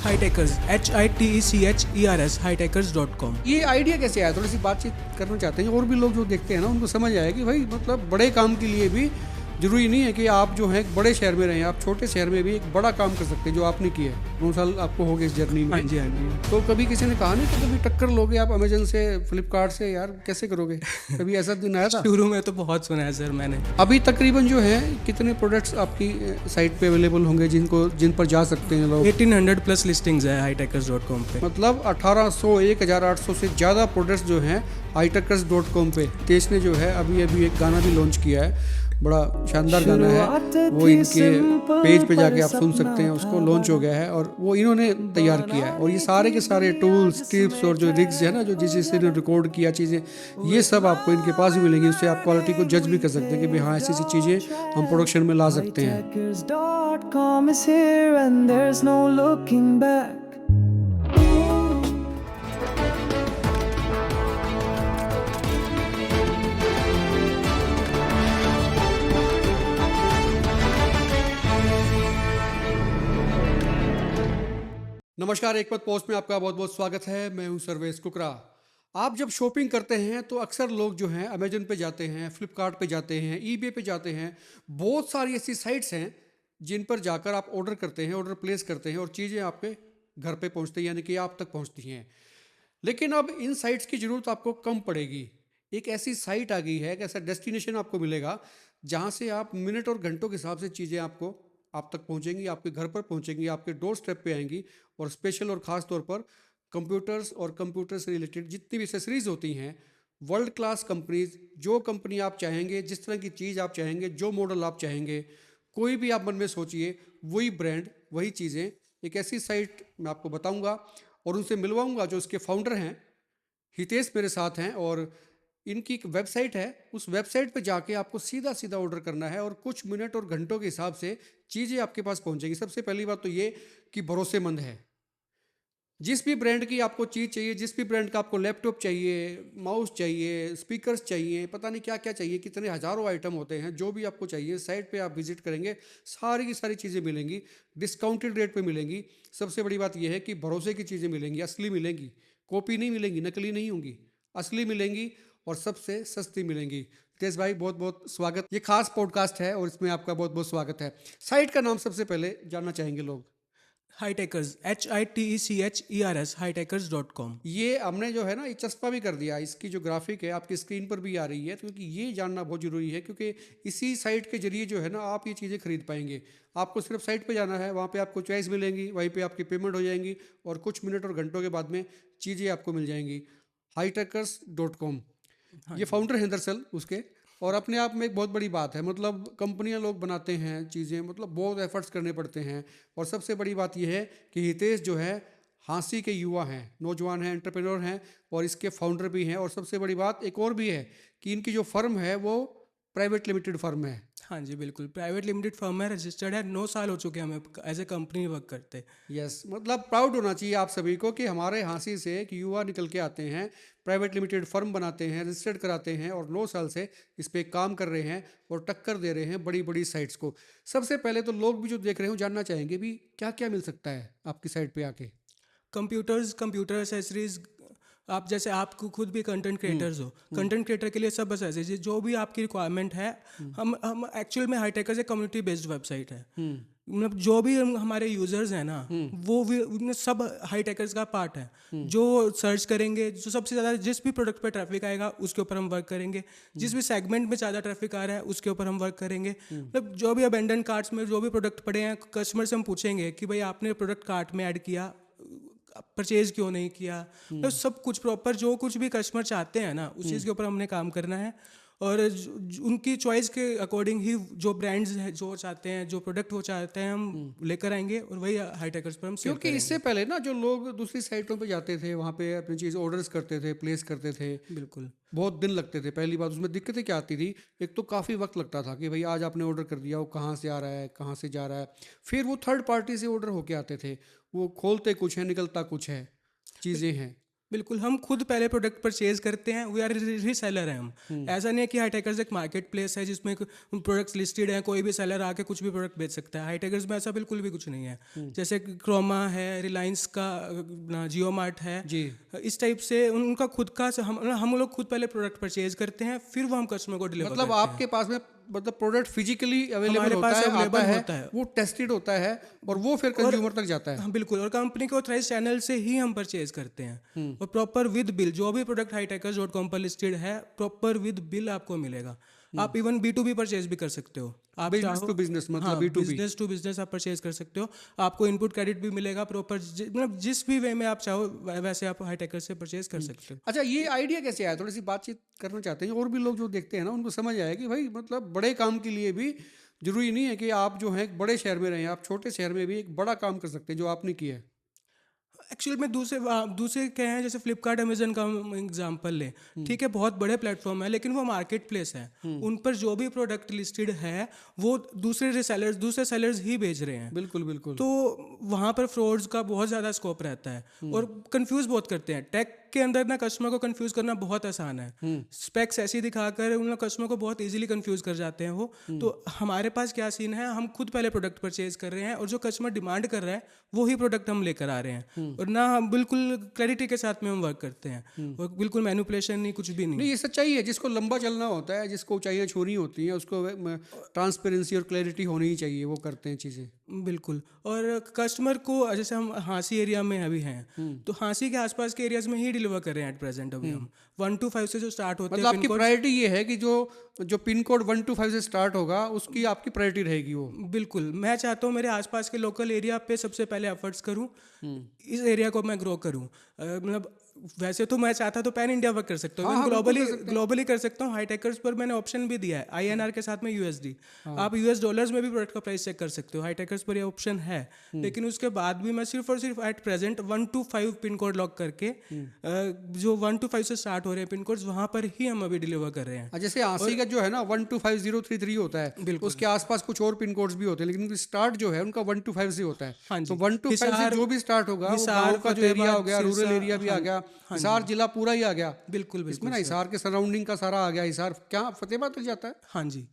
Hiteckers, HITECHERS, hiteckers.com। ये idea कैसे आया? थोड़ी सी बातचीत करना चाहते हैं और भी लोग जो देखते हैं ना उनको समझ आया कि भाई मतलब बड़े काम के लिए भी जरूरी नहीं है कि आप जो है एक बड़े शहर में रहें, आप छोटे शहर में भी एक बड़ा काम कर सकते हैं जो आपने किया है। 9 साल आपको हो गए इस जर्नी में। हाँ जी, हाँ जी। तो कभी किसी ने कहा नहीं कि कभी टक्कर लोगे आप अमेजन से, फ्लिपकार्ट से, यार कैसे करोगे? कभी ऐसा दिन आया था? शुरू में तो बहुत सुना है सर मैंने। अभी तकरीबन जो है कितने प्रोडक्ट्स आपकी साइट पे अवेलेबल होंगे जिन पर जा सकते हैं लोग? 1800 प्लस लिस्टिंग्स है hiteckers.com पे। मतलब 1800 1800 से ज़्यादा प्रोडक्ट्स जो हैं hiteckers.com पे। तेज ने जो है अभी एक गाना भी लॉन्च किया है, बड़ा शानदार गाना है, वो इनके पेज पे जाके आप सुन सकते हैं। उसको लॉन्च हो गया है और वो इन्होंने तैयार किया है। और ये सारे के सारे टूल्स, टिप्स और जो रिग्स है ना, जो जिससे इन्होंने रिकॉर्ड किया चीज़ें, ये सब आपको इनके पास भी मिलेंगी। उससे आप क्वालिटी को जज भी कर सकते हैं कि भाई हाँ ऐसी ऐसी चीज़ें हम प्रोडक्शन में ला सकते हैं। Hiteckers.com is here and there's no looking back. नमस्कार, एक पद पोस्ट में आपका बहुत बहुत स्वागत है। मैं हूं सर्वेश कुकरा। आप जब शॉपिंग करते हैं तो अक्सर लोग जो हैं अमेजन पे जाते हैं, फ्लिपकार्ट पे जाते हैं, ईबे पे जाते हैं। बहुत सारी ऐसी साइट्स हैं जिन पर जाकर आप ऑर्डर करते हैं, ऑर्डर प्लेस करते हैं और चीज़ें आपके घर पे पहुंचती हैं, यानी कि आप तक पहुंचती हैं। लेकिन अब इन साइट्स की ज़रूरत आपको कम पड़ेगी। एक ऐसी साइट आ गई है, एक ऐसा डेस्टिनेशन आपको मिलेगा जहाँ से आप मिनट और घंटों के हिसाब से चीज़ें आपको आप तक पहुँचेंगी, आपके घर पर पहुँचेंगी, आपके डोर स्टेप पे आएंगी। और स्पेशल और ख़ास तौर पर कंप्यूटर्स और कंप्यूटर से रिलेटेड जितनी भी एक्सेसरीज होती हैं, वर्ल्ड क्लास कंपनीज, जो कंपनी आप चाहेंगे, जिस तरह की चीज़ आप चाहेंगे, जो मॉडल आप चाहेंगे, कोई भी आप मन में सोचिए, वही ब्रांड, वही चीज़ें। एक ऐसी साइट मैं आपको बताऊंगा और उनसे मिलवाऊंगा जो इसके फाउंडर हैं। हितेश मेरे साथ हैं और इनकी एक वेबसाइट है। उस वेबसाइट पे जाके आपको सीधा सीधा ऑर्डर करना है और कुछ मिनट और घंटों के हिसाब से चीज़ें आपके पास पहुंचेंगी। सबसे पहली बात तो ये कि भरोसेमंद है। जिस भी ब्रांड की आपको चीज़ चाहिए, जिस भी ब्रांड का आपको लैपटॉप चाहिए, माउस चाहिए, स्पीकर्स चाहिए, पता नहीं क्या क्या चाहिए, कितने हज़ारों आइटम होते हैं, जो भी आपको चाहिए साइट पे आप विजिट करेंगे, सारी की सारी चीज़ें मिलेंगी, डिस्काउंटेड रेट पे मिलेंगी। सबसे बड़ी बात यह है कि भरोसे की चीज़ें मिलेंगी, असली मिलेंगी, कॉपी नहीं मिलेंगी, नकली नहीं होंगी, असली मिलेंगी और सबसे सस्ती मिलेंगी। रितेश भाई, बहुत बहुत स्वागत। ये खास पॉडकास्ट है और इसमें आपका बहुत बहुत स्वागत है। साइट का नाम सबसे पहले जानना चाहेंगे लोग। Hiteckers, HITECHERS, hiteckers.com। ये हमने जो है ना ये चस्पा भी कर दिया। इसकी जो ग्राफिक है आपकी स्क्रीन पर भी आ रही है, क्योंकि ये जानना बहुत ज़रूरी है, क्योंकि इसी साइट के जरिए जो है ना आप ये चीज़ें खरीद पाएंगे। आपको सिर्फ साइट पे जाना है, वहाँ पे आपको चॉइस मिलेंगी, वहीं पे आपकी पेमेंट हो जाएंगी और कुछ मिनट और घंटों के बाद में चीज़ें आपको मिल जाएंगी। hiteckers.com, ये फाउंडर हैं दरअसल उसके। और अपने आप में एक बहुत बड़ी बात है, मतलब कंपनियां लोग बनाते हैं चीज़ें, मतलब बहुत एफर्ट्स करने पड़ते हैं। और सबसे बड़ी बात यह है कि हितेश जो है हांसी के युवा हैं, नौजवान हैं, एंटरप्रेन्योर हैं और इसके फाउंडर भी हैं। और सबसे बड़ी बात एक और भी है कि इनकी जो फर्म है वो प्राइवेट लिमिटेड फर्म है। हाँ जी, बिल्कुल प्राइवेट लिमिटेड फर्म है, रजिस्टर्ड है। 9 साल हो चुके हैं हमें एज ए कंपनी वर्क करते। यस, मतलब प्राउड होना चाहिए आप सभी को कि हमारे हांसी से एक युवा निकल के आते हैं, प्राइवेट लिमिटेड फर्म बनाते हैं, रजिस्टर्ड कराते हैं और 9 साल से इस पे काम कर रहे हैं और टक्कर दे रहे हैं बड़ी बड़ी साइट्स को। सबसे पहले तो लोग भी जो देख रहे हो जानना चाहेंगे भी क्या क्या मिल सकता है आपकी साइट पे आके। Computers, computer accessories. आप जैसे आप खुद भी कंटेंट क्रिएटर्स हो, कंटेंट क्रिएटर के लिए सब एसेसरीज जो भी आपकी रिक्वायरमेंट है। हम एक्चुअल में हाईटेकर्स एक कम्युनिटी बेस्ड वेबसाइट है। मतलब जो भी हमारे यूजर्स हैं ना, वो भी सब हाईटेकर्स का पार्ट है। जो सर्च करेंगे, जो सबसे ज़्यादा जिस भी प्रोडक्ट पे ट्रैफिक आएगा उसके ऊपर हम वर्क करेंगे। जिस भी सेगमेंट में ज़्यादा ट्रैफिक आ रहा है उसके ऊपर हम वर्क करेंगे। मतलब जो भी अबेंडन कार्ट्स में जो भी प्रोडक्ट पड़े हैं, कस्टमर से हम पूछेंगे कि भाई आपने प्रोडक्ट कार्ट में ऐड किया, परचेज क्यों नहीं किया। तो सब कुछ प्रॉपर जो कुछ भी कस्टमर चाहते हैं ना, उस चीज़ के ऊपर हमने काम करना है। और उनकी चॉइस के अकॉर्डिंग ही जो ब्रांड्स हैं जो चाहते हैं, जो प्रोडक्ट वो चाहते हैं, हम लेकर आएंगे और वही हाईटेकर्स पर हम सेल क्योंकि करेंगे। इससे पहले ना जो लोग दूसरी साइटों पे जाते थे, वहाँ पे अपनी चीज़ ऑर्डर्स करते थे, प्लेस करते थे, बिल्कुल। बहुत दिन लगते थे। पहली बात उसमें दिक्कतें क्या आती थी, एक तो काफ़ी वक्त लगता था कि भाई आज आपने ऑर्डर कर दिया, वो कहाँ से आ रहा है, कहाँ से जा रहा है। फिर वो थर्ड पार्टी से ऑर्डर होके आते थे, वो खोलते कुछ है, निकलता कुछ है, चीज़ें हैं। बिल्कुल, हम खुद पहले प्रोडक्ट परचेज करते हैं, वी आर रीसेलर हैं हम। ऐसा नहीं है कि हाईटेकर्स एक मार्केट प्लेस है जिसमें प्रोडक्ट्स लिस्टेड हैं, कोई भी सेलर आके कुछ भी प्रोडक्ट बेच सकता है। हाईटेकर्स में ऐसा बिल्कुल भी कुछ नहीं है। जैसे क्रोमा है, रिलायंस का जियो मार्ट है, जी। इस टाइप से उनका खुद का हम लोग खुद पहले प्रोडक्ट परचेज करते हैं, फिर वो हम कस्टमर को डिलीवर मतलब करते हैं। आपके पास में मतलब प्रोडक्ट फिजिकली अवेलेबल हमारे होता पास है, आता available है, होता है। वो टेस्टेड होता है और वो फिर कंज्यूमर तक जाता है। हाँ बिल्कुल, और कंपनी के ऑथराइज चैनल से ही हम परचेज करते हैं और प्रॉपर विद बिल। जो भी प्रोडक्ट hightakers.com पर लिस्टेड है, प्रॉपर विद बिल आपको मिलेगा। आप इवन B2B परचेज भी कर सकते हो। आप बिजनेस चाहो टू बिजनेस मतलब हाँ, B2B। बिजनेस टू बिजनेस आप परचेज कर सकते हो। आपको इनपुट क्रेडिट भी मिलेगा प्रॉपर, मतलब जिस भी वे में आप चाहो वैसे आप हाईटेकर से परचेज कर सकते हो। अच्छा, ये आइडिया कैसे आया? थोड़ी सी बातचीत करना चाहते हैं, और भी लोग जो देखते हैं ना उनको समझ आया कि भाई मतलब बड़े काम के लिए भी जरूरी नहीं है कि आप जो है एक बड़े शहर में रहें, आप छोटे शहर में भी एक बड़ा काम कर सकते हैं जो आपने किया है। एक्चुअल में दूसरे क्या है, जैसे फ्लिपकार्ट अमेजन का हम एग्जांपल लें, ठीक है, बहुत बड़े प्लेटफॉर्म है, लेकिन वो मार्केट प्लेस है। उन पर जो भी प्रोडक्ट लिस्टेड है वो दूसरे सेलर्स ही बेच रहे हैं। बिल्कुल बिल्कुल। तो वहाँ पर फ्रॉड्स का बहुत ज़्यादा स्कोप रहता है और कंफ्यूज बहुत करते हैं। टेक के अंदर ना कस्टमर को कंफ्यूज करना बहुत आसान है। स्पेक्स ऐसी दिखाकर उन कस्टमर को बहुत इजीली कंफ्यूज कर जाते हैं वो। तो हमारे पास क्या सीन है, हम खुद पहले प्रोडक्ट परचेज कर रहे हैं और जो कस्टमर डिमांड कर रहा है वो ही प्रोडक्ट हम लेकर आ रहे हैं। और ना हम बिल्कुल क्लैरिटी के साथ में हम वर्क करते हैं और बिल्कुल मैनिपुलेशन नहीं, कुछ भी नहीं। नहीं, ये सच्चाई है। जिसको लंबा चलना होता है, जिसको ऊंचाइयां छूनी होती हैं, उसको ट्रांसपेरेंसी और क्लैरिटी होनी ही चाहिए, वो करते हैं चीज़ें। बिल्कुल। और कस्टमर को जैसे हम हाँसी एरिया में अभी हैं, तो हाँसी के आसपास के एरियाज में ही डिलीवर कर रहे हैं एट प्रेजेंट। अभी हम 1 to 5 से जो स्टार्ट होते मतलब हैं आपकी प्रायोरिटी ये है कि जो जो पिन कोड 1 to 5 से स्टार्ट होगा उसकी आपकी प्रायोरिटी रहेगी वो। बिल्कुल, मैं चाहता हूँ मेरे आसपास के लोकल एरिया पे सबसे पहले एफर्ट्स करूँ, इस एरिया को मैं ग्रो करूँ। मतलब वैसे तो मैं चाहता तो पैन इंडिया वर्क कर सकता हूँ, ग्लोबली कर सकता हूँ। हाईटेकर्स पर मैंने ऑप्शन भी दिया है, INR के साथ में USD। आप US डॉलर्स में भी प्रोडक्ट का प्राइस चेक कर सकते हो, हाईटेकर्स पर ये ऑप्शन है। लेकिन उसके बाद भी मैं सिर्फ और सिर्फ at present 1 to 5 pin code lock करके जो 1 to 5 से स्टार्ट हो रहे हैं पिन कोड्स, वहाँ पर ही हम अभी डिलीवर कर रहे हैं। जैसे आसी का जो है ना 1 to 5033 होता है, उसके आसपास कुछ और पिन कोड्स भी होते हैं, लेकिन स्टार्ट जो है उनका 1 to 5 से होता है। हाँ तो 1 to 5 से जो भी स्टार्ट होगा, वो गाँव का जो एरिया हो गया, रूरल एरिया भी आ गया, हिसार जिला पूरा ही आ गया। बिल्कुल इसमें ना हिसार के सराउंडिंग का सारा आ गया। हिसार क्या फतेहाबाद तक जाता है? हाँ जी,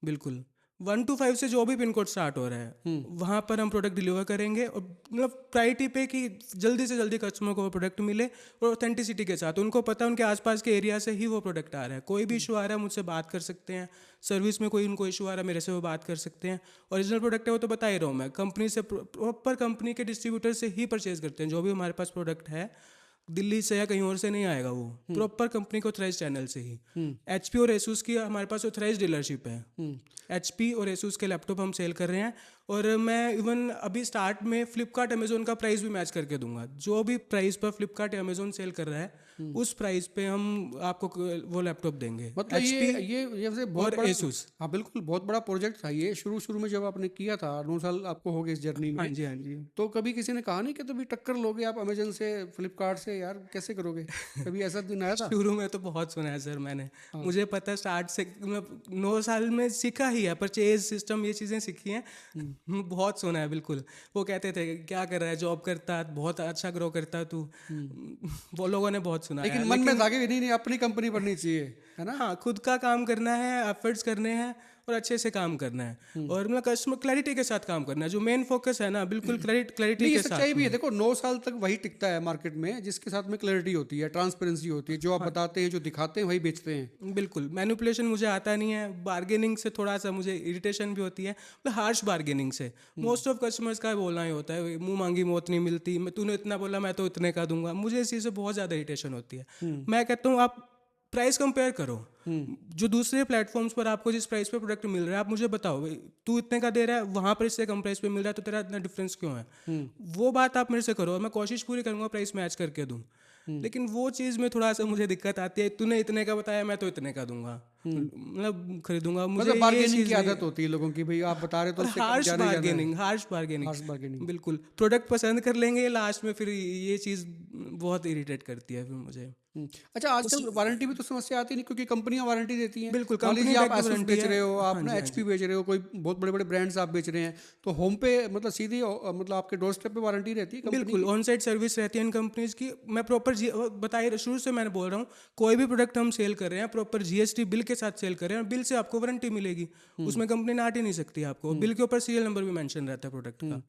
बिल्कुल। 1 to 5 से जो भी पिन कोड स्टार्ट हो रहा है वहाँ पर हम प्रोडक्ट डिलीवर करेंगे, और मतलब प्रायोरिटी पे कि जल्दी से जल्दी कस्टमर को वो प्रोडक्ट मिले और ऑथेंटिसिटी के साथ। उनको पता उनके आसपास के एरिया से ही वो प्रोडक्ट आ रहा है। कोई भी इशू आ रहा है मुझसे बात कर सकते हैं, सर्विस में कोई उनको इशू आ रहा है मेरे से वो बात कर सकते हैं। ओरिजिनल प्रोडक्ट है वो तो बता ही रहा हूँ मैं, कंपनी से प्रॉपर कंपनी के डिस्ट्रीब्यूटर से ही परचेज करते हैं। जो भी हमारे पास प्रोडक्ट है दिल्ली से या कहीं और से नहीं आएगा, वो प्रॉपर कंपनी को ऑथराइज चैनल से ही। HP और Asus की हमारे पास ऑथराइज डीलरशिप है। HP और Asus के लैपटॉप हम सेल कर रहे हैं, और मैं इवन अभी स्टार्ट में फ्लिपकार्ट अमेजोन का प्राइस भी मैच करके दूंगा। जो भी प्राइस पर फ्लिपकार्ट या अमेजोन सेल कर रहा है उस प्राइस पे हम आपको वो लैपटॉप देंगे। मतलब ये वैसे बहुत बड़ा, Asus। हाँ बिल्कुल, बहुत बड़ा प्रोजेक्ट था ये। शुरू में जब आपने किया था, 9 साल आपको हो गए इस जर्नी में। हाँ जी, हाँ जी। तो कभी किसी ने कहा नहीं कि तभी टक्कर लोगे आप अमेजन से, फ्लिपकार्ट से, यार कैसे करोगे? कभी ऐसा दिन आया था? शुरू में तो बहुत सुना है सर मैंने। मुझे पता स्टार्ट से, मतलब 9 साल में सीखा ही है, परचेज सिस्टम ये चीज़ें सीखी हैं। बहुत सुना है बिल्कुल। वो कहते थे क्या कर रहा है, जॉब करता, बहुत अच्छा ग्रो करता तू। वो लोगों ने बहुत सुना है। लेकिन मन में था कि नहीं अपनी कंपनी बननी चाहिए, है ना? हाँ, खुद का काम करना है, एफर्ट्स करने हैं और अच्छे से काम करना है, और मतलब कस्टमर क्लैरिटी के साथ काम करना है। जो मेन फोकस है ना, बिल्कुल क्लैरिटी नहीं, के ये साथ। सच्चाई भी है। देखो 9 साल तक वही टिकता है मार्केट में जिसके साथ में क्लैरिटी होती है, ट्रांसपेरेंसी होती है। जो आप बताते हैं, जो दिखाते हैं, वही बेचते हैं। बिल्कुल, मैनिपुलेशन मुझे आता नहीं है। बार्गेनिंग से थोड़ा सा मुझे इरिटेशन भी होती है, मतलब हार्श बार्गेनिंग से। मोस्ट ऑफ कस्टमर्स का बोलना ही होता है, मुंह मांगी मौत नहीं मिलती, मैं तूने इतना बोला मैं तो इतने का दूंगा। मुझे इस चीज़ से बहुत ज़्यादा इरिटेशन होती है। मैं कहता हूँ आप प्राइस कंपेयर करो। जो दूसरे प्लेटफॉर्म्स पर आपको जिस प्राइस पे प्रोडक्ट मिल रहा है, आप मुझे बताओ भाई, तू इतने का दे रहा है, वहाँ पर इससे कम प्राइस पे मिल रहा है, तो तेरा इतना डिफरेंस क्यों है? वो बात आप मेरे से करो और मैं कोशिश पूरी करूँगा प्राइस मैच करके दूँ। लेकिन वो चीज़ में थोड़ा सा मुझे दिक्कत आती है, तूने इतने का बताया मैं तो इतने का दूंगा, मतलब खरीदूंगा। मुझे मतलब बार्गेनिंग की आदत होती है लोगों की, भाई आप बता रहे तो हार्श बार्गेनिंग बिल्कुल। प्रोडक्ट पसंद कर लेंगे, लास्ट में फिर ये चीज़ बहुत इरिटेट करती है फिर मुझे। अच्छा, आजकल वारंटी में तो समस्या आती नहीं क्योंकि कंपनियां वारंटी देती हैं। बिल्कुल, मान कंपनी लीजिए आप बैक एसुस वारंटी बेच है। रहे हो, आप हाँ ना जी, हाँ एचपी जी। बेच रहे हो, कोई बहुत बड़े बड़े ब्रांड्स आप बेच रहे हैं, तो होम पे मतलब सीधी मतलब आपके डोर स्टेप पे वारंटी रहती है कंपनी बिल्कुल की? ऑन साइट सर्विस रहती है इन कंपनीज की। मैं प्रॉपर बताइए, शुरू से मैंने बोल रहा हूँ, कोई भी प्रोडक्ट हम सेल कर रहे हैं प्रॉपर जीएसटी बिल के साथ सेल कर रहे हैं, और बिल से आपको वारंटी मिलेगी। उसमें कंपनी नाट ही नहीं सकती आपको। बिल के ऊपर सीरियल नंबर भी मेंशन रहता है प्रोडक्ट का।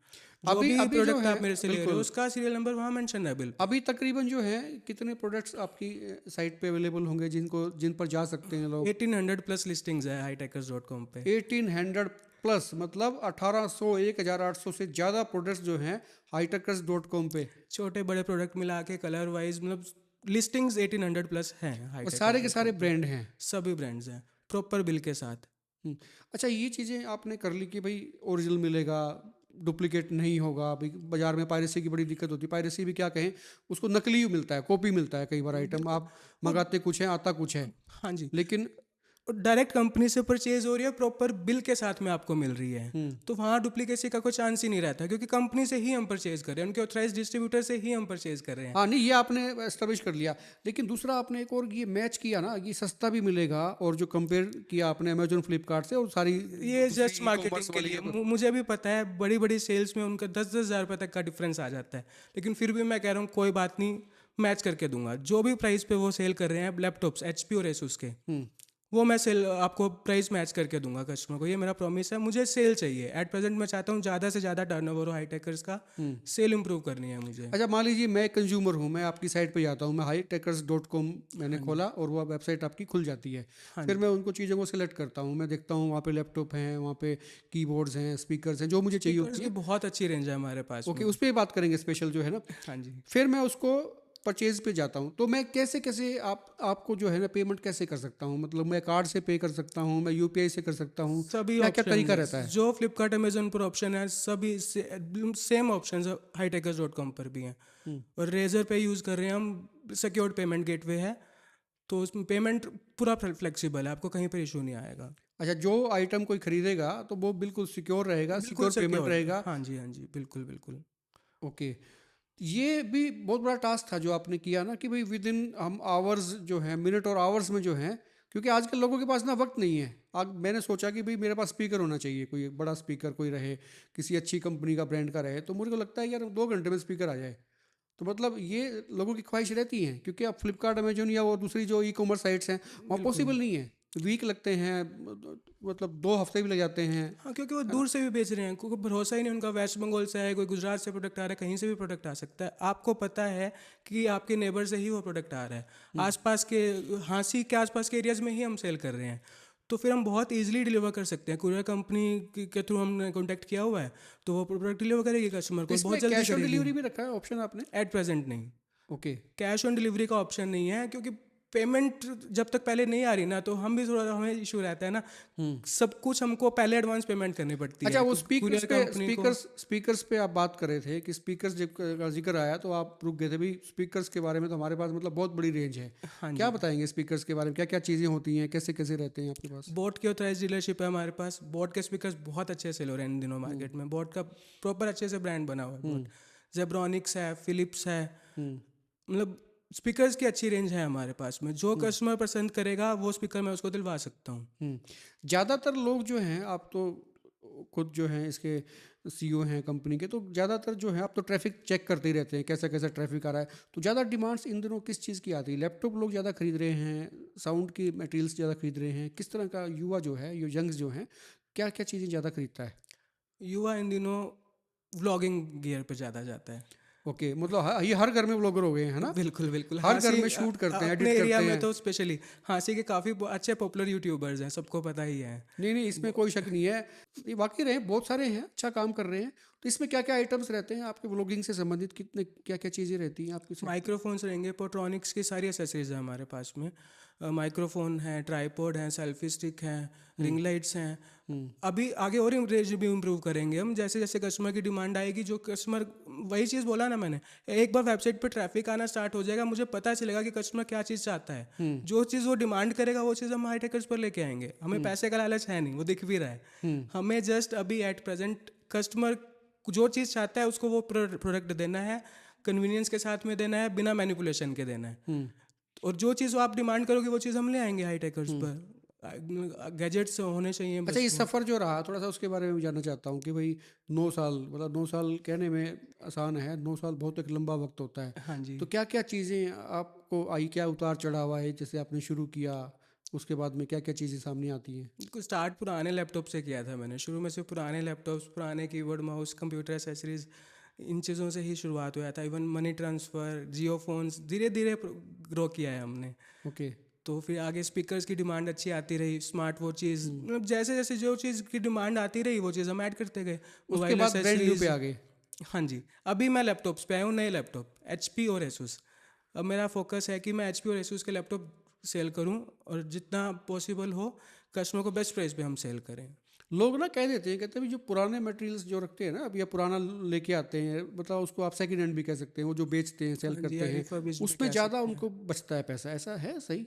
जो अभी भी अभी जो प्रोडक्ट है, आप मेरे से ले रहे हो बिल्कुल, उसका सीरियल नंबर वहाँ मेंशन है बिल पे। अभी तकरीबन जो है कितने प्रोडक्ट्स आपकी साइट पे अवेलेबल होंगे जिन पर जा सकते हैं लोग? 1800 प्लस लिस्टिंग्स है hightakers.com पे। 1800 प्लस, मतलब 1800, 1800 से ज़्यादा प्रोडक्ट्स जो हैं hightakers.com पे, छोटे बड़े प्रोडक्ट मिला के कलर वाइज मतलब लिस्टिंग्स 1800 प्लस हैं और सारे के सारे hightakers.com पे। ब्रांड हैं। सभी ब्रांड्स हैं प्रॉपर बिल के साथ। अच्छा, ये चीज़ें आपने कर ली कि भाई ओरिजिनल मिलेगा, डुप्लीकेट नहीं होगा। अभी बाजार में पायरेसी की बड़ी दिक्कत होती है। पायरेसी भी क्या कहें, उसको नकली मिलता है, कॉपी मिलता है कई बार आइटम, आप मंगाते कुछ है आता कुछ है, हाँ जी, लेकिन डायरेक्ट कंपनी से परचेज हो रही है, प्रॉपर बिल के साथ में आपको मिल रही है, तो वहाँ डुप्लीकेसी का कोई चांस ही नहीं रहता, क्योंकि कंपनी से ही हम परचेज कर रहे हैं, उनके ऑथराइज डिस्ट्रीब्यूटर से ही हम परचेज कर रहे हैं। हाँ, नहीं, ये आपने एस्टेब्लिश कर लिया। लेकिन दूसरा आपने एक और ये मैच किया ना, ये सस्ता भी मिलेगा, और जो कंपेयर किया आपने अमेजोन फ्लिपकार्ट से और सारी ये दूसरी जस्ट मार्केटिंग ई-कॉमर्स के वाली लिए है, तो मुझे भी पता है, बड़ी बड़ी सेल्स में उनका 10-10 हज़ार रुपये तक का डिफरेंस आ जाता है, लेकिन फिर भी मैं कह रहा हूँ कोई बात नहीं, मैच करके दूंगा। जो भी प्राइस पे वो सेल कर रहे हैं लैपटॉप्स एचपी और एसूस के, वो मैं सेल आपको प्राइस मैच करके दूंगा कस्टमर को, ये मेरा प्रॉमिस है। मुझे सेल चाहिए एट प्रेजेंट, मैं चाहता हूँ ज़्यादा से ज़्यादा टर्नओवर हो हाईटेकर्स का, सेल इंप्रूव करनी है मुझे। अच्छा, मान लीजिए मैं कंज्यूमर हूँ, मैं आपकी साइट पे जाता हूँ, मैं hightakers.com मैंने खोला और वो वेबसाइट आपकी खुल जाती है। फिर मैं उनको चीज़ों को सिलेक्ट करता हूँ, मैं देखता हूँ वहाँ पे लैपटॉप हैं, वहाँ पे कीबोर्ड्स हैं, स्पीकर्स हैं, जो मुझे चाहिए स्पीकर्स होती की है। बहुत अच्छी रेंज है हमारे पास ओके, में। उस पर बात करेंगे स्पेशल जो है ना। हाँ जी, फिर मैं उसको परचेज पे जाता हूँ, तो मैं कैसे कैसे आपको जो है ना पेमेंट कैसे कर सकता हूँ? मतलब मैं कार्ड से पे कर सकता हूँ, मैं यूपीआई से कर सकता हूँ, सभी क्या क्या तरीका ऑप्शन रहता है? जो फ्लिपकार्ट अमेजोन पर ऑप्शन है, सभी सेम ऑप्शन hightakers.com पर भी हैं। और रेजर पे यूज़ कर रहे हैं हम, सिक्योर्ड पेमेंट गेटवे है, तो उसमें पेमेंट पूरा फ्लेक्सिबल है, आपको कहीं पर इशू नहीं आएगा। अच्छा, जो आइटम कोई खरीदेगा तो वो बिल्कुल सिक्योर रहेगा, बिल्कुल सिक्योर पेमेंट सिक्योर, रहेगा। हाँ जी, हाँ जी, बिल्कुल बिल्कुल। ओके, ये भी बहुत बड़ा टास्क था जो आपने किया ना, कि भाई विद इन हम आवर्स जो है, मिनट और आवर्स में जो है, क्योंकि आजकल लोगों के पास ना वक्त नहीं है। आज मैंने सोचा कि भाई मेरे पास स्पीकर होना चाहिए, कोई एक बड़ा स्पीकर कोई रहे, किसी अच्छी कंपनी का ब्रांड का रहे, तो मुझे को लगता है यार 2 घंटे में स्पीकर आ जाए। तो मतलब ये लोगों की ख्वाहिश रहती है, क्योंकि आप फ्लिपकार्ट अमेजोन या वो दूसरी जो ई कॉमर्स साइट्स हैं वहाँ पॉसिबल नहीं है, वीक लगते हैं, मतलब 2 हफ्ते भी लग जाते हैं। हाँ, क्योंकि वो दूर से भी बेच रहे हैं, क्योंकि भरोसा ही नहीं उनका, वेस्ट बंगाल से है, कोई गुजरात से प्रोडक्ट आ रहा है, कहीं से भी प्रोडक्ट आ सकता है। आपको पता है कि आपके नेबर से ही वो प्रोडक्ट आ रहा है, आसपास के हांसी के आसपास के एरियाज में ही हम सेल कर रहे हैं, तो फिर हम बहुत इजीली डिलीवर कर सकते हैं। कुरियर कंपनी के थ्रू हमने कॉन्टैक्ट किया हुआ है, तो वो प्रोडक्ट डिलीवर करेगी कस्टमर को, इसमें बहुत जल्दी कैश ऑन करेगी। डिलीवरी भी रखा है ऑप्शन आपने? एट प्रेजेंट नहीं, ओके, कैश ऑन डिलीवरी का ऑप्शन नहीं है, क्योंकि पेमेंट जब तक पहले नहीं आ रही ना, तो हम भी थोड़ा, हमें इशू रहता है ना, सब कुछ हमको पहले एडवांस पेमेंट करनी पड़ती है। अच्छा, वो क्योंकि स्पीकर्स courier पे कंपनी को स्पीकर्स पे आप बात कर रहे थे कि स्पीकर्स जब का जिक्र आया तो आप रुक गए थे। भाई स्पीकर्स के बारे में तो हमारे पास मतलब बहुत बड़ी रेंज है। हाँ क्या बताएंगे स्पीकर्स के बारे में, क्या क्या चीज़ें होती हैं, कैसे कैसे रहते हैं आपके पास? बोट की ऑथराइज डीलरशिप है हमारे पास। बोट के स्पीकर्स बहुत अच्छे सेल हो रहे हैं इन दिनों मार्केट में। बोट का प्रॉपर अच्छे से ब्रांड बना हुआ है। बोट, जेब्रॉनिक्स है, फिलिप्स है, मतलब स्पीकर्स की अच्छी रेंज है हमारे पास में। जो कस्टमर पसंद करेगा वो स्पीकर मैं उसको दिलवा सकता हूँ। ज़्यादातर लोग जो हैं, आप तो खुद जो हैं इसके सीईओ हैं कंपनी के, तो ज़्यादातर जो है आप तो ट्रैफिक चेक करते ही रहते हैं, कैसा कैसा ट्रैफिक आ रहा है। तो ज़्यादा डिमांड्स इन दिनों किस चीज़ की आती है? लैपटॉप लोग ज़्यादा खरीद रहे हैं, साउंड की मटेरियल्स ज़्यादा खरीद रहे हैं, किस तरह का युवा जो है, ये यंग्स जो हैं, क्या क्या चीज़ें ज़्यादा खरीदता है? युवा इन दिनों व्लॉगिंग गियर पे ज़्यादा जाता है। ओके, मतलब ये हर घर में व्लॉगर हो गए हैं, है ना? बिल्कुल बिल्कुल। हर घर हाँसी में शूट करते हैं, अपने एडिट एरिया करते में हैं। तो स्पेशली हाँसी के काफ़ी अच्छे पॉपुलर यूट्यूबर्स हैं, सबको पता ही है। नहीं नहीं, इसमें कोई शक नहीं है, ये वाकई रहे बहुत सारे हैं, अच्छा काम कर रहे हैं। तो इसमें क्या क्या आइटम्स रहते हैं आपके व्लॉगिंग से संबंधित, कितने क्या क्या चीज़ें रहती हैं आपकी? माइक्रोफोन्स रहेंगे, पोट्रॉनिक्स की सारी एसेसरीज है हमारे पास में। माइक्रोफोन है, ट्राईपॉड है, सेल्फी स्टिक है, रिंग लाइट्स हैं। अभी आगे और रेंज भी इम्प्रूव करेंगे हम, जैसे जैसे कस्टमर की डिमांड आएगी। जो कस्टमर, वही चीज़ बोला ना मैंने, एक बार वेबसाइट पे ट्रैफिक आना स्टार्ट हो जाएगा, मुझे पता चलेगा कि कस्टमर क्या चीज़ चाहता है। जो चीज़ वो डिमांड करेगा वो चीज़ हम हाईटेकर्स पर लेके आएंगे। हमें पैसे का लालच है नहीं, वो दिख भी रहा है। हमें जस्ट अभी एट प्रेजेंट कस्टमर जो चीज़ चाहता है उसको वो प्रोडक्ट देना है, कन्वीनियंस के साथ में देना है, बिना मैनिपुलेशन के देना है। और जो चीज़ आप डिमांड करोगे वो चीज़ हम ले आएंगे हाई टेकर्स पर। गैजेट्स होने चाहिए बस अच्छा, ये वो। सफ़र जो रहा थोड़ा सा उसके बारे में भी जानना चाहता हूँ कि भाई 9 साल, मतलब 9 साल कहने में आसान है, 9 साल बहुत एक लंबा वक्त होता है। हाँ जी। तो क्या क्या चीज़ें आपको आई, क्या उतार चढ़ाव आए जैसे आपने शुरू किया, उसके बाद में क्या क्या चीज़ें सामने आती हैं? कुछ स्टार्ट पुराने लैपटॉप से किया था मैंने, शुरू में से पुराने लैपटॉप्स, पुराने कीबोर्ड, माउस, कंप्यूटर एसेसरीज, इन चीज़ों से ही शुरुआत हुआ था। इवन मनी ट्रांसफ़र, जियो फोन्स, धीरे धीरे ग्रो किया है हमने। ओके। तो फिर आगे स्पीकर्स की डिमांड अच्छी आती रही, स्मार्ट वॉचेज़, मतलब जैसे जैसे जो चीज़ की डिमांड आती रही वो चीज़ हम ऐड करते गए। उसके मोबाइल बाद ब्रांड न्यू पे एसेसरीज। आ गए। हाँ जी। अभी मैं लैपटॉप्स पे आया हूँ, नए लैपटॉप HP और Asus। अब मेरा फोकस है कि मैं HP और Asus के लैपटॉप सेल करूँ और जितना पॉसिबल हो कस्टमर को बेस्ट प्राइस पे हम सेल करें। लोग ना कह देते हैं, कहते हैं भी जो पुराने मटेरियल्स जो रखते हैं ना, अब या पुराना लेके आते हैं, मतलब उसको आप सेकंड हैंड भी कह सकते हैं, वो जो बेचते हैं, सेल हाँ जी, करते या हैं, रिफर्बिश्ड भी उसमें कह ज़्यादा सकते हैं। उनको बचता है पैसा। ऐसा है सही?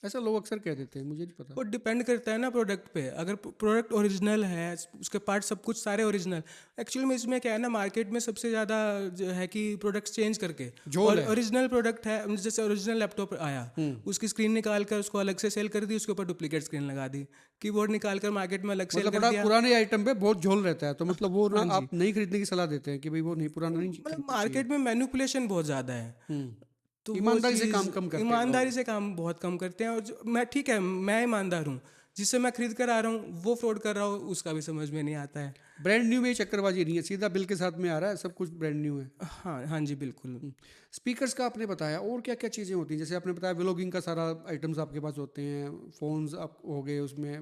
ऐसा लोग अक्सर कह देते हैं, मुझे नहीं पता। वो डिपेंड करता है ना प्रोडक्ट पे। अगर प्रोडक्ट ओरिजिनल है, उसके पार्ट सब कुछ सारे ओरिजिनल। एक्चुअली में इसमें क्या है ना, मार्केट में सबसे ज़्यादा जो है कि प्रोडक्ट्स चेंज करके, झोल और है। ओरिजिनल प्रोडक्ट है, जैसे ओरिजिनल लैपटॉप आया, उसकी स्क्रीन निकाल कर उसको अलग से सेल कर दी, उसके ऊपर डुप्लीकेट स्क्रीन लगा दी। कीबोर्ड निकाल कर मार्केट में अलग सेल मतलब कर बड़ा दिया। पुराने आइटम पे बहुत झोल रहता है, तो मतलब वो ना हाँ जी। आप नहीं खरीदने की सलाह देते हैं कि भाई वो नहीं, पुराना नहीं मतलब खरीदना चाहिए। मार्केट में मैनिपुलेशन बहुत ज़्यादा है। तो वो ईमानदारी से काम चीज़, कम करते हैं ईमानदारी लोग। से काम बहुत कम करते हैं। और मैं ठीक है, मैं ईमानदार हूँ, जिससे मैं खरीद कर आ रहा हूँ वो फ्रॉड कर रहा हूँ, उसका भी समझ में नहीं आता है। ब्रांड न्यू में ये चक्करबाजी नहीं है, सीधा बिल के साथ में आ रहा है, सब कुछ ब्रांड न्यू है। हाँ हाँ जी, बिल्कुल। स्पीकर्स का आपने बताया, और क्या क्या चीज़ें होती हैं? जैसे आपने बताया व्लॉगिंग का सारा आइटम्स आपके पास होते हैं, फ़ोन्स आप हो गए, उसमें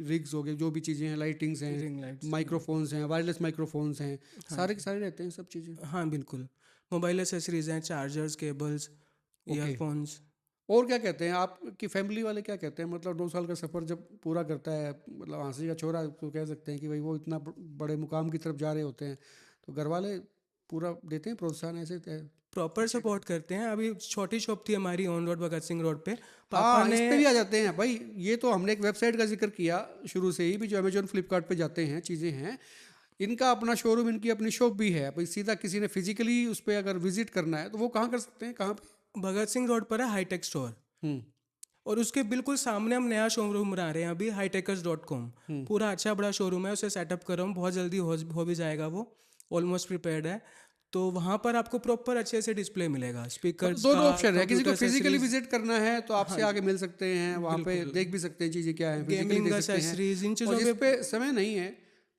रिग्स हो गए, जो भी चीज़ें हैं, लाइटिंग्स हैं, रिंग लाइट्स। माइक्रोफोन्स हैं, वायरलेस माइक्रोफोन्स हैं, सारे के सारे रहते हैं सब चीज़ें। हाँ बिल्कुल। मोबाइल एसेसरीज हैं, चार्जर्स, केबल्स, ओके। ईयरफोन्स। और क्या कहते हैं आपकी फैमिली वाले, क्या कहते हैं? मतलब 2 साल का सफ़र जब पूरा करता है, मतलब हंसी का छोरा तो कह सकते हैं कि भाई वो इतना बड़े मुकाम की तरफ जा रहे होते हैं, तो घर वाले पूरा देते हैं प्रोत्साहन ऐसे? प्रॉपर सपोर्ट करते हैं। अभी छोटी शॉप थी हमारी on road, Bhagat Singh road पे। पापा हाँ, ने। इस पे भी आ जाते हैं भाई। ये तो हमने एक वेबसाइट का जिक्र किया शुरू से ही भी, जो अमेजोन फ्लिपकार्ट पे जाते हैं, चीज़ें हैं, इनका अपना शोरूम, इनकी अपनी शॉप भी है भाई। सीधा किसी ने फिजिकली उस पर अगर विजिट करना है तो वो कहाँ कर सकते हैं, कहाँ पे? भगत सिंह रोड पर है हाईटेक स्टोर, हम्म। और उसके बिल्कुल सामने हम नया शोरूम बना रहे हैं अभी, hightakers.com। पूरा अच्छा बड़ा शोरूम है, उसे सेटअप कर रहा हूँ, बहुत जल्दी हो भी जाएगा वो, ऑलमोस्ट प्रिपेयर्ड है। तो वहाँ पर आपको प्रॉपर अच्छे से डिस्प्ले मिलेगा, मतलब स्पीकर्स दो का, दो ऑप्शन है, किसी को कंप्यूटर फिजिकली एसेसरीज। विजिट करना है तो हाँ आपसे जी, आगे मिल सकते हैं, वहाँ पे बिल्कुल। देख भी सकते हैं चीज़ें क्या हैं, फिजिकली गेमिंग देख सकते हैं। एसेसरीज, इन और चीज़ों जिस पे। पे समय नहीं है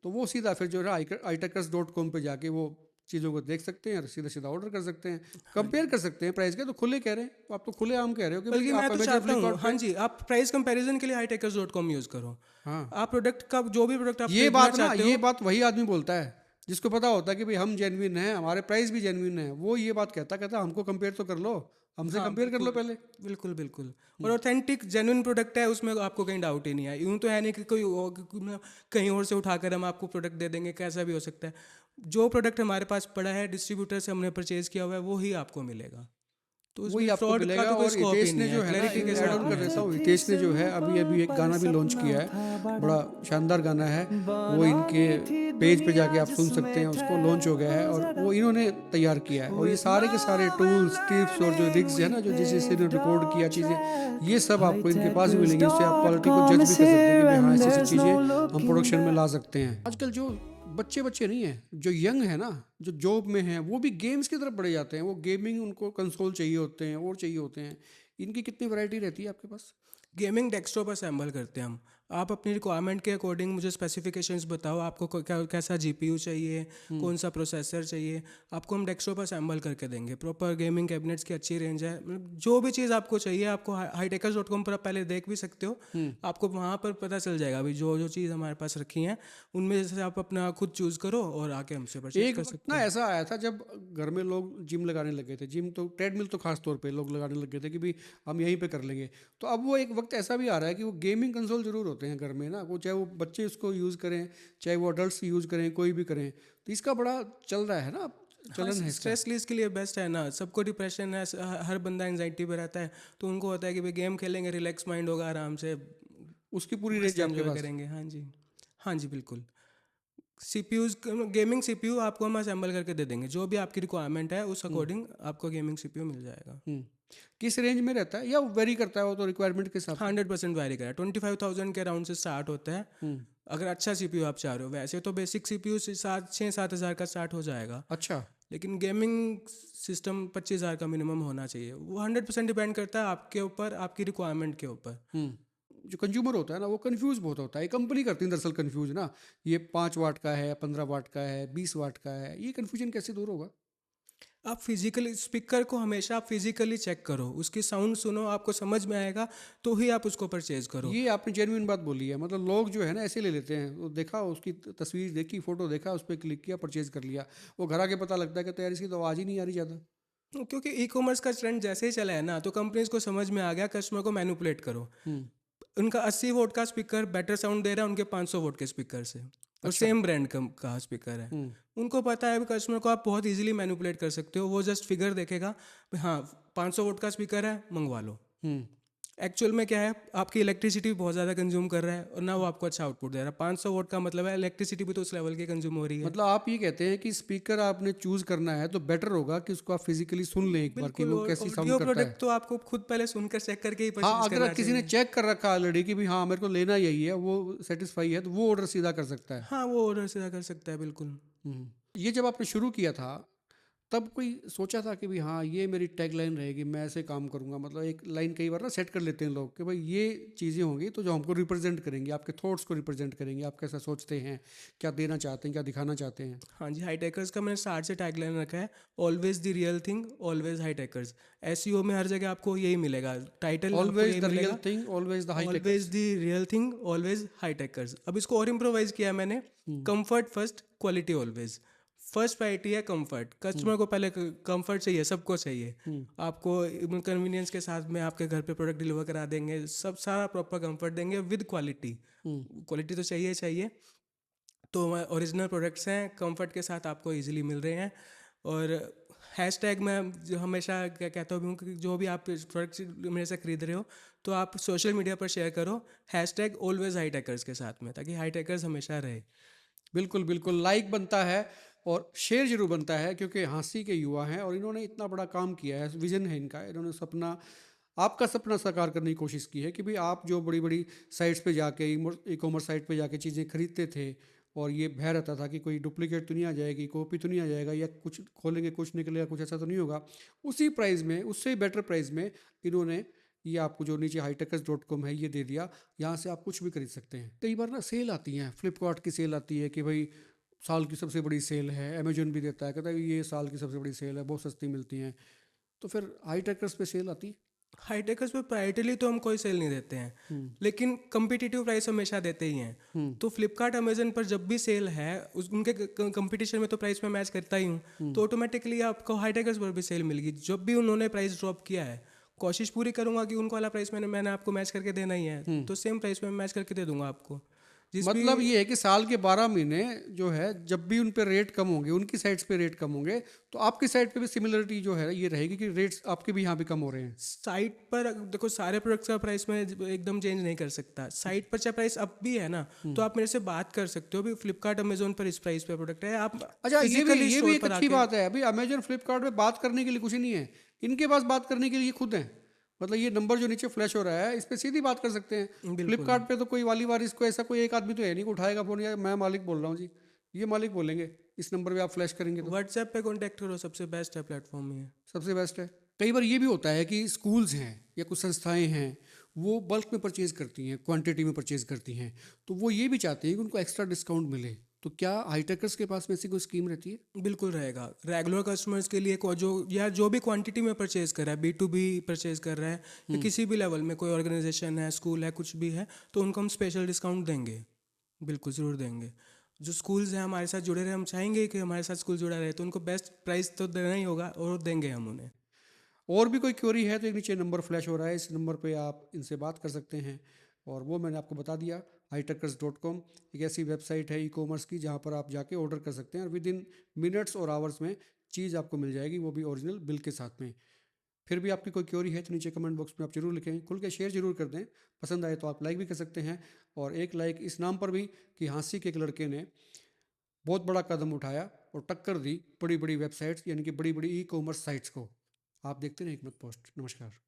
तो वो सीधा फिर जो है iTechers.com पे जाके वो चीज़ों को देख सकते हैं और सीधा सीधा ऑर्डर कर सकते हैं, कंपेयर कर सकते हैं प्राइस के। तो खुले कह रहे हैं, आप तो खुले आम कह रहे हो कि बल्कि भाई मैं आप तो अमेजन चाहता हूँ, फ्लिपकार्ट हाँ पे। जी, आप प्राइस कंपैरिजन के लिए hightakers.com यूज़ करो। हाँ, आप प्रोडक्ट का, जो भी प्रोडक्ट आप ये खरीदना बात ना, चाहते ये हो। बात वही आदमी बोलता है जिसको पता होता है कि भाई हम जेन्युइन हैं, हमारे प्राइस भी जेन्युइन है, वो ये बात कहता कहता हमको कंपेयर तो कर लो, हमसे हाँ कंपेयर कर लो बिल्कुल, पहले। बिल्कुल बिल्कुल। और ऑथेंटिक जेन्युइन प्रोडक्ट है, उसमें आपको कहीं डाउट ही नहीं है। यूँ तो है नहीं कि कहीं और से उठाकर हम आपको प्रोडक्ट दे देंगे, कैसा भी हो सकता है। जो प्रोडक्ट हमारे पास पड़ा है, डिस्ट्रीब्यूटर से हमने परचेज किया हुआ है, वो ही आपको मिलेगा। तो वही उसमें आपको फ्रॉड का मिलेगा। तो कोई और स्कोप ही हितेश ने नहीं है, जो है ना, क्लैरिटी के ऐड साथ ऑन कर में है देता हूँ, सब। हितेश ने जो है अभी अभी एक गाना भी लॉन्च किया है, बड़ा शानदार गाना है वो। इनके पेज पे जाके आप सुन सकते हैं उसको, लॉन्च हो गया है और वो इन्होंने तैयार किया है। और ये सारे के सारे टूल्स, टिप्स और जो रिग्स है ना, जो जिस जिससे इन्होंने रिकॉर्ड किया चीज़ें, ये सब आपको इनके पास भी मिलेंगी। उससे आप क्वालिटी को जज भी कर सकते हैं कि भाई हाँ, ऐसी ऐसी चीज़ें हम प्रोडक्शन में ला सकते हैं। आजकल जो बच्चे बच्चे नहीं हैं, जो यंग है ना, जो जॉब में हैं, वो भी गेम्स की तरफ बढ़े जाते हैं। वो गेमिंग, उनको कंसोल चाहिए होते हैं और चाहिए होते हैं। इनकी कितनी वैरायटी रहती है आपके पास? गेमिंग डेस्कटॉप असेंबल करते हैं हम। आप अपनी रिक्वायरमेंट के अकॉर्डिंग मुझे स्पेसिफिकेशंस बताओ, आपको कैसा जीपीयू चाहिए, कौन सा प्रोसेसर चाहिए, आपको हम डेस्कटॉप असेंबल करके देंगे। प्रॉपर गेमिंग कैबिनेट्स की अच्छी रेंज है, मतलब जो भी चीज़ आपको चाहिए, आपको hightakers.com पर आप पहले देख भी सकते हो। आपको वहाँ पर पता चल जाएगा अभी जो जो चीज़ हमारे पास रखी हैं, उनमें से आप अपना खुद चूज़ करो और आके हमसे परचेज एक कर वक्त सकते ना हो। ऐसा आया था जब घर में लोग जिम लगाने लगे थे, जिम तो ट्रेडमिल तो खास तौर पे लोग लगाने लगे थे कि भाई हम यहीं पे कर लेंगे। तो अब वो एक वक्त ऐसा भी आ रहा है कि वो गेमिंग कंसोल जरूर होते हैं घर में ना, वो चाहे वो बच्चे उसको यूज़ करें, चाहे वो अडल्ट यूज़ करें, कोई भी करें। तो इसका बड़ा चल रहा है ना, हाँ, चलन है इसका। स्ट्रेस रिलीज के लिए बेस्ट है ना। सबको डिप्रेशन है, हर बंदा एंजाइटी पे रहता है, तो उनको होता है कि भाई गेम खेलेंगे, रिलैक्स माइंड होगा, आराम से उसकी पूरी मस्त रेंज है आपके एंजॉय पास। करेंगे। हाँ जी, हाँ जी बिल्कुल। सीपीयूज गेमिंग सीपीयू आपको हम असेंबल करके दे देंगे, जो भी आपकी रिक्वायरमेंट है उस अकॉर्डिंग आपको गेमिंग सीपीयू मिल जाएगा। किस रेंज में रहता है या वेरी करता है वो तो रिक्वायरमेंट के हिसाब से? 100% वैरी करा, 25,000 के अराउंड से स्टार्ट होता है। अगर अच्छा सीपीयू आप चाह रहे हो, वैसे तो बेसिक सीपीयू से 6-7 हज़ार का स्टार्ट हो जाएगा, अच्छा। लेकिन गेमिंग सिस्टम 25,000 का मिनिमम होना चाहिए। वो 100% डिपेंड करता है आपके ऊपर, आपकी रिक्वायरमेंट के ऊपर। जो कंज्यूमर होता है ना वो कंफ्यूज बहुत होता है, कंपनी करती है दरअसल कंफ्यूज ना, ये 5 वाट का है, 15 वाट का है, 20 वाट का है, ये कंफ्यूजन कैसे दूर होगा? आप फिजिकली स्पीकर को हमेशा आप फिजिकली चेक करो, उसकी साउंड सुनो, आपको समझ में आएगा तो ही आप उसको परचेज करो। ये आपने जेन्युइन बात बोली है, मतलब लोग जो है ना ऐसे ले लेते हैं, वो देखा उसकी तस्वीर देखी, फोटो देखा, उस पर क्लिक किया, परचेज कर लिया, वो घर आके पता लगता है कि तो यार इसकी तो आवाज़ ही नहीं आ रही ज़्यादा। क्योंकि ई कॉमर्स का ट्रेंड जैसे ही चला है ना, तो कंपनीज को समझ में आ गया कस्टमर को मैनिपुलेट करो। उनका 80 वोट का स्पीकर बेटर साउंड दे रहा है उनके 500 वोट के स्पीकर से, और सेम ब्रांड का स्पीकर है। उनको पता है कस्टमर को आप बहुत इजीली मैनिपुलेट कर सकते हो। वो जस्ट फिगर देखेगा, हाँ 500 वोट का स्पीकर है, मंगवा लो। एक्चुअल में क्या है, आपकी इलेक्ट्रिसिटी बहुत ज़्यादा कंज्यूम कर रहा है और ना वो आपको अच्छा आउटपुट दे रहा है। 500 वोट का मतलब है इलेक्ट्रिसिटी भी तो उस लेवल की कंज्यूम हो रही है। मतलब आप ये कहते हैं कि स्पीकर आपने चूज करना है तो बेटर होगा कि उसको आप फिजिकली सुन लें एक बार कि वो कैसी साउंड ऑडियो करता है। प्रोडक्ट तो आपको खुद पहले सुनकर चेक करके ही हाँ, परचेज अगर करना किसी ने चाहिए। चेक कर रखा ऑलरेडी कि भी हाँ मेरे को लेना यही है, वो सेटिस्फाई है, तो वो ऑर्डर सीधा कर सकता है। हाँ, वो ऑर्डर सीधा कर सकता है, बिल्कुल। ये जब आपने शुरू किया था तब कोई सोचा था कि भी हाँ ये मेरी टैग लाइन रहेगी, मैं ऐसे काम करूंगा? मतलब एक लाइन कई बार ना सेट कर लेते हैं लोग कि भाई ये चीज़ें होंगी तो जो हमको रिप्रेजेंट करेंगी, आपके थॉट्स को रिप्रेजेंट करेंगी, आप कैसा सोचते हैं, क्या देना चाहते हैं, क्या दिखाना चाहते हैं। हाँ जी, हाई टेकर्स का मैंने स्टार्ट से टैगलाइन रखा है, always the real thing, always high takers. SEO में हर जगह आपको यही मिलेगा, टाइटल आपको ऑलवेज यही द रियल मिलेगा, thing, always the high tech. Always the real thing, always high takers. अब इसको और इम्प्रोवाइज किया मैंने, comfort first, quality always. First priority है कंफर्ट, कस्टमर को पहले कंफर्ट चाहिए, सबको चाहिए। आपको कन्वीनियंस के साथ में आपके घर पे प्रोडक्ट डिलीवर करा देंगे, सब सारा प्रॉपर कंफर्ट देंगे विद क्वालिटी। क्वालिटी तो चाहिए चाहिए, तो ओरिजिनल प्रोडक्ट्स हैं, कंफर्ट के साथ आपको इजीली मिल रहे हैं। और हैशटैग मैं जो हमेशा क्या कहता हूँ कि जो भी आप प्रोडक्ट मेरे से खरीद रहे हो तो आप सोशल मीडिया पर शेयर करो हैशटैग ऑलवेज हाई टेकर्स के साथ में, ताकि हाई टेकर्स हमेशा रहे। बिल्कुल बिल्कुल, लाइक बनता है और शेयर जरूर बनता है, क्योंकि हाँसी के युवा हैं और इन्होंने इतना बड़ा काम किया है, विजन है इनका, इन्होंने सपना, आपका सपना साकार करने की कोशिश की है कि भाई आप जो बड़ी बड़ी साइट्स पे जाके, ई कॉमर्स साइट पे जाके चीज़ें खरीदते थे और ये भय रहता था कि कोई डुप्लीकेट तो नहीं आ जाएगी, कॉपी तो नहीं आ जाएगा, या कुछ खोलेंगे कुछ निकलेगा, कुछ ऐसा तो नहीं होगा, उसी प्राइस में, उससे बेटर प्राइस में इन्होंने ये आपको जो नीचे hightakers.com है ये दे दिया। यहाँ से आप कुछ भी खरीद सकते हैं। कई बार ना सेल आती हैं, फ्लिपकार्ट की सेल आती है कि भाई साल की सबसे बड़ी सेल है, अमेजोन भी देता है, कहता है ये साल की सबसे बड़ी सेल है, बहुत सस्ती मिलती हैं, तो फिर हाईटेकर्स पे सेल आती है। हाई टेकर्स पे प्रायोरिटीली तो हम कोई सेल नहीं देते हैं, लेकिन कंपिटिटिव प्राइस हमेशा देते ही हैं। तो फ्लिपकार्ट अमेजन पर जब भी सेल है उनके कंपटीशन में तो प्राइस में मैच करता ही हूँ, तो ऑटोमेटिकली आपको हाई टेकर्स पर भी सेल मिलेगी। जब भी उन्होंने प्राइस ड्रॉप किया है, कोशिश पूरी करूंगा कि उनको वाला प्राइस मैंने आपको मैच करके देना ही है, तो सेम प्राइस में मैच करके दे दूंगा आपको। मतलब ये है कि साल के 12 महीने जो है, जब भी उन पे रेट कम होंगे, उनकी साइड्स पे रेट कम होंगे, तो आपकी साइड पे भी सिमिलरिटी जो है ये रहेगी कि रेट्स आपके भी यहाँ पे कम हो रहे हैं। साइट पर देखो, सारे प्रोडक्ट्स का प्राइस मैं एकदम चेंज नहीं कर सकता। साइट पर चाहे प्राइस अप भी है ना, तो आप मेरे से बात कर सकते हो भी फ्लिपकार्ट अमेजोन पर इस प्राइस पे प्रोडक्ट है, आप अच्छा, ये physically भी store एक पर अच्छी आके- बात है। अभी अमेजन फ्लिपकार्ट पे बात करने के लिए कुछ नहीं है, इनके पास बात करने के लिए खुद हैं। मतलब ये नंबर जो नीचे फ्लैश हो रहा है इस पे सीधी बात कर सकते हैं। फ्लिपकार्ट पे तो कोई वाली वारिस को ऐसा कोई एक आदमी तो है नहीं कि उठाएगा फोन, या मैं मालिक बोल रहा हूँ जी, ये मालिक बोलेंगे, इस नंबर पे आप फ्लैश करेंगे तो व्हाट्सएप पे कांटेक्ट करो, सबसे बेस्ट है प्लेटफॉर्म ये। सबसे बेस्ट है। कई बार ये भी होता है कि स्कूल्स हैं या कुछ संस्थाएं हैं, वो बल्क में परचेज करती हैं, क्वांटिटी में परचेज करती हैं, तो वो ये भी चाहते हैं कि उनको एक्स्ट्रा डिस्काउंट मिले। तो क्या हाईटेकर्स के पास में ऐसी कोई स्कीम रहती है? बिल्कुल रहेगा। रेगुलर कस्टमर्स के लिए जो भी क्वांटिटी में परचेज कर रहा है, B2B परचेज कर रहा है, या किसी भी लेवल में कोई ऑर्गेनाइजेशन है, स्कूल है, कुछ भी है, तो उनको हम स्पेशल डिस्काउंट देंगे, बिल्कुल ज़रूर देंगे। जो स्कूल्स हैं हमारे साथ जुड़े रहे, हम चाहेंगे कि हमारे साथ स्कूल जुड़ा रहे, तो उनको बेस्ट प्राइस तो देना ही होगा और देंगे हम उन्हें। और भी कोई क्वेरी है तो एक नीचे नंबर फ्लैश हो रहा है, इस नंबर पे आप इनसे बात कर सकते हैं। और वो मैंने आपको बता दिया, hightakers.com एक ऐसी वेबसाइट है ई कॉमर्स की जहाँ पर आप जाके ऑर्डर कर सकते हैं और विद इन मिनट्स और आवर्स में चीज़ आपको मिल जाएगी, वो भी ओरिजिनल बिल के साथ में। फिर भी आपकी कोई क्वेरी है तो नीचे कमेंट बॉक्स में आप जरूर लिखें, खुल के शेयर जरूर कर दें, पसंद आए तो आप लाइक भी कर सकते हैं। और एक लाइक इस नाम पर भी कि हाँसी के एक लड़के ने बहुत बड़ा कदम उठाया और टक्कर दी बड़ी बड़ी वेबसाइट्स यानी कि बड़ी बड़ी ई कॉमर्स साइट्स को। आप देखते रहें हिकमत पोस्ट। नमस्कार।